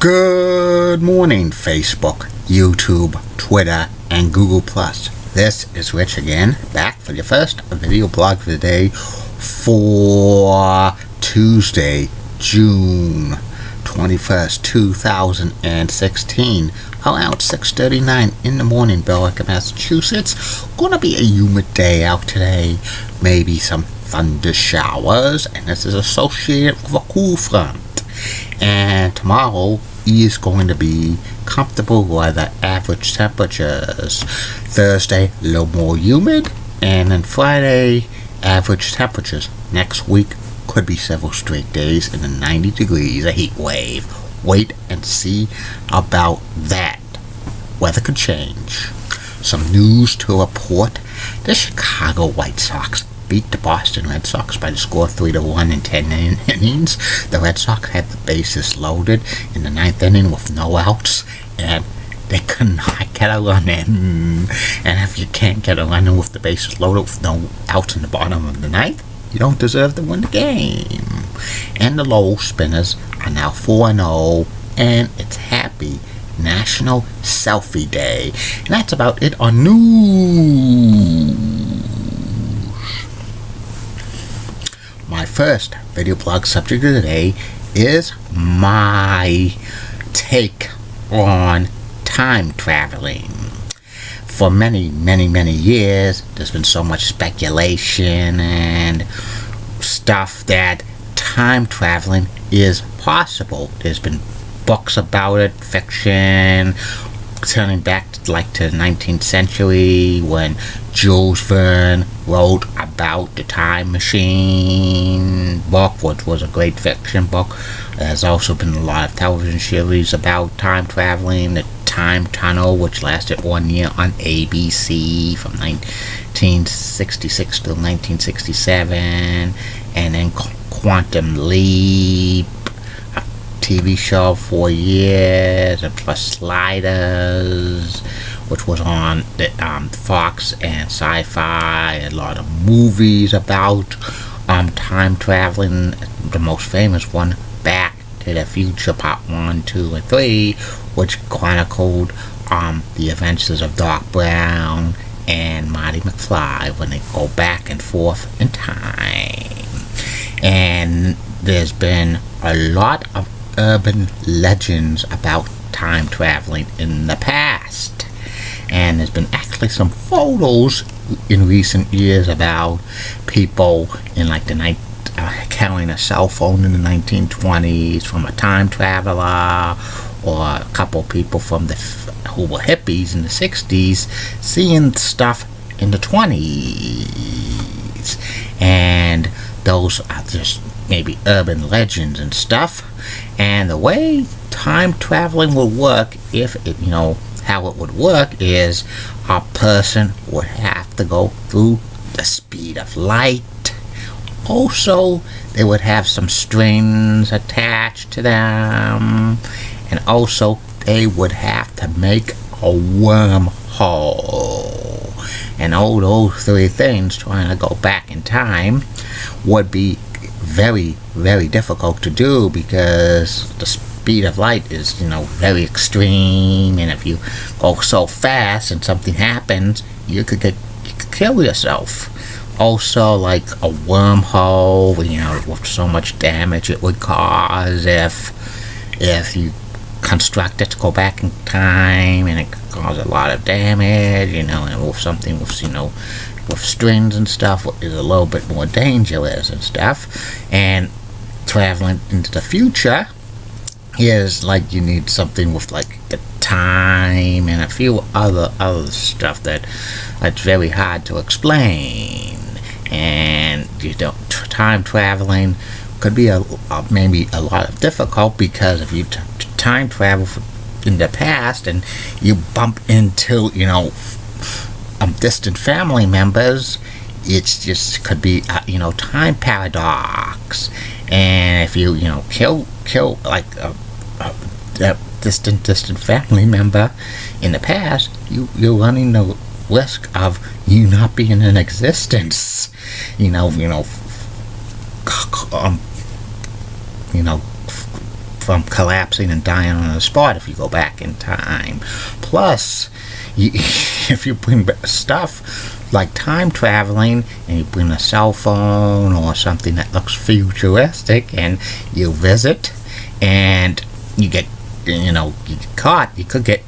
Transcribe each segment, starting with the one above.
Good morning, Facebook, YouTube, Twitter, and Google+. This is Rich again, back for your first video blog for the day for Tuesday, June 21st, 2016, around 6:39 in the morning, Billerica, Massachusetts. Gonna be a humid day out today, maybe some thunder showers, and this is associated with a cool front. And tomorrow is going to be comfortable weather, average temperatures. Thursday, a little more humid, and then Friday, average temperatures. Next week could be several straight days in the 90 degrees, a heat wave. Wait and see about that. Weather could change. Some news to report. The Chicago White Sox beat the Boston Red Sox by the score 3-1 in 10 innings. The Red Sox had the bases loaded in the 9th inning with no outs, and they could not get a run in. And if you can't get a run in with the bases loaded with no outs in the bottom of the 9th, you don't deserve to win the game. And the Lowell Spinners are now 4-0, and it's Happy National Selfie Day. And that's about it on news. My first video blog subject of the day is my take on time traveling. For many years, there's been so much speculation and stuff that time traveling is possible. There's been books about it, fiction, turning back to the 19th century when Jules Verne wrote about the time machine book, which was a great fiction book. There's also been a lot of television series about time traveling. The Time Tunnel, which lasted 1 year on ABC from 1966 to 1967, and then Quantum Leap, TV show 4 years, and plus Sliders, which was on the Fox and Sci-Fi. A lot of movies about time traveling. The most famous one, Back to the Future Part 1, 2, and 3, which chronicled the adventures of Doc Brown and Marty McFly when they go back and forth in time. And there's been a lot of urban legends about time traveling in the past, and there's been actually some photos in recent years about people in carrying a cell phone in the 1920s from a time traveler, or a couple people from who were hippies in the 60s seeing stuff in the 20s, and those are just maybe urban legends and stuff. And the way time traveling will work, how it would work is a person would have to go through the speed of light. Also, they would have some strings attached to them, and also they would have to make a wormhole. And all those three things, trying to go back in time, would be very difficult to do, because the speed of light is very extreme, and if you go so fast and something happens, you could kill yourself. Also, like a wormhole, with so much damage it would cause if you construct it to go back in time, and it could cause a lot of damage, and with something with strings and stuff is a little bit more dangerous and stuff. And traveling into the future is you need something with the time and a few other stuff that's very hard to explain. And time traveling could be maybe a lot of difficult, because if you time travel in the past and you bump into distant family members, it's just could be time paradox. And if you kill that distant family member in the past, you're running the risk of you not being in existence. from collapsing and dying on the spot if you go back in time. Plus, if you bring stuff like time traveling and you bring a cell phone or something that looks futuristic and you visit and you get you get caught, you could get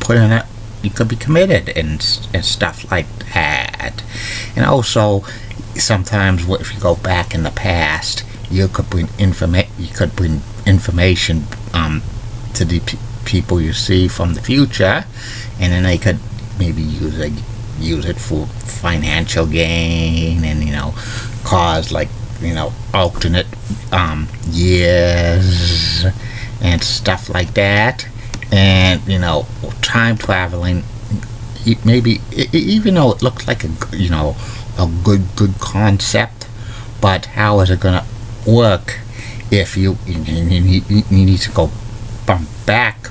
put in a, you could be committed and stuff like that. And also sometimes if you go back in the past, you could bring information to the people you see from the future, and then they could maybe use it for financial gain and cause alternate years and stuff like that. And time traveling, maybe even though it looks like a good concept, but how is it gonna work if you need to go back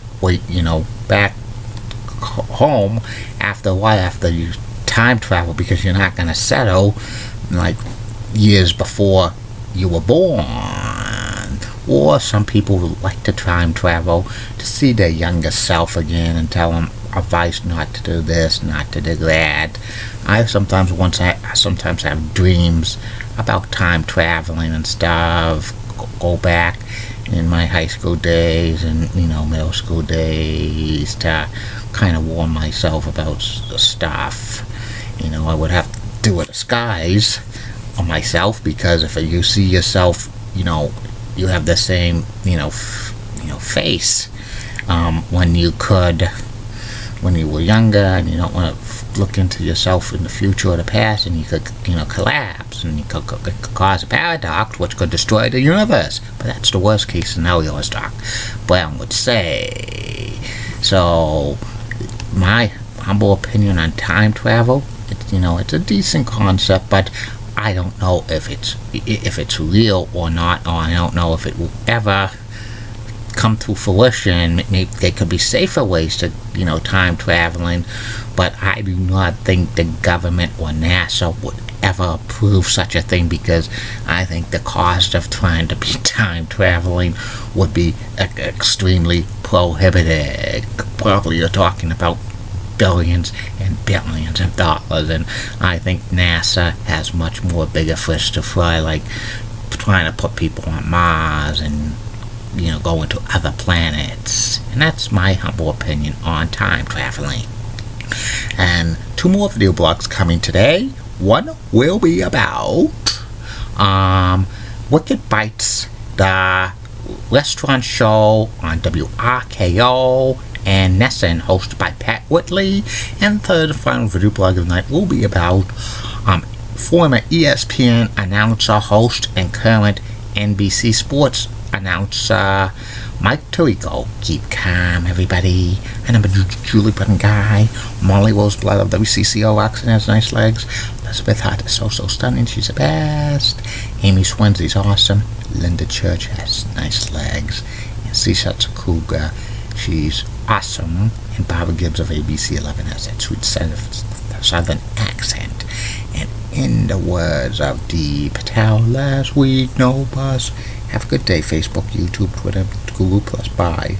home after a while, after you time travel, because you're not gonna settle like years before you were born. Or some people like to time travel to see their younger self again and tell them advice not to do this, not to do that. I sometimes have dreams about time traveling and stuff. Go back in my high school days and middle school days to kind of warn myself about stuff. I would have to do a disguise on myself, because if you see yourself, you have the same face when you were younger, and you don't want to look into yourself in the future or the past, and you could collapse, and you could cause a paradox which could destroy the universe. But that's the worst case scenario, as Doc Brown would say. So my humble opinion on time travel, it's a decent concept, but I don't know if it's real or not, or I don't know if it will ever come to fruition. Maybe there could be safer ways to time traveling, but I do not think the government or NASA would ever approve such a thing, because I think the cost of trying to be time traveling would be extremely prohibitive. Probably you're talking about billions and billions of dollars, and I think NASA has much more bigger fish to fry, like trying to put people on Mars and go into other planets. And that's my humble opinion on time traveling. And 2 more video blogs coming today. One will be about Wicked Bites, the restaurant show on WRKO and Nesson, hosted by Pat Whitley. And third and final video blog of the night will be about former ESPN announcer, host, and current NBC Sports announcer Mike Tirico. Keep calm, everybody. And I'm a Julie Button guy. Molly Roseblood of WCCO rocks and has nice legs. Elizabeth Hart is so stunning, she's the best. Amy Swensey's awesome. Linda Church has nice legs. And Cesar Kruger, she's awesome. And Barbara Gibbs of ABC 11 has that sweet southern accent. And in the words of Dee Patel, last week, no bus. Have a good day, Facebook, YouTube, Twitter, Google+. Bye.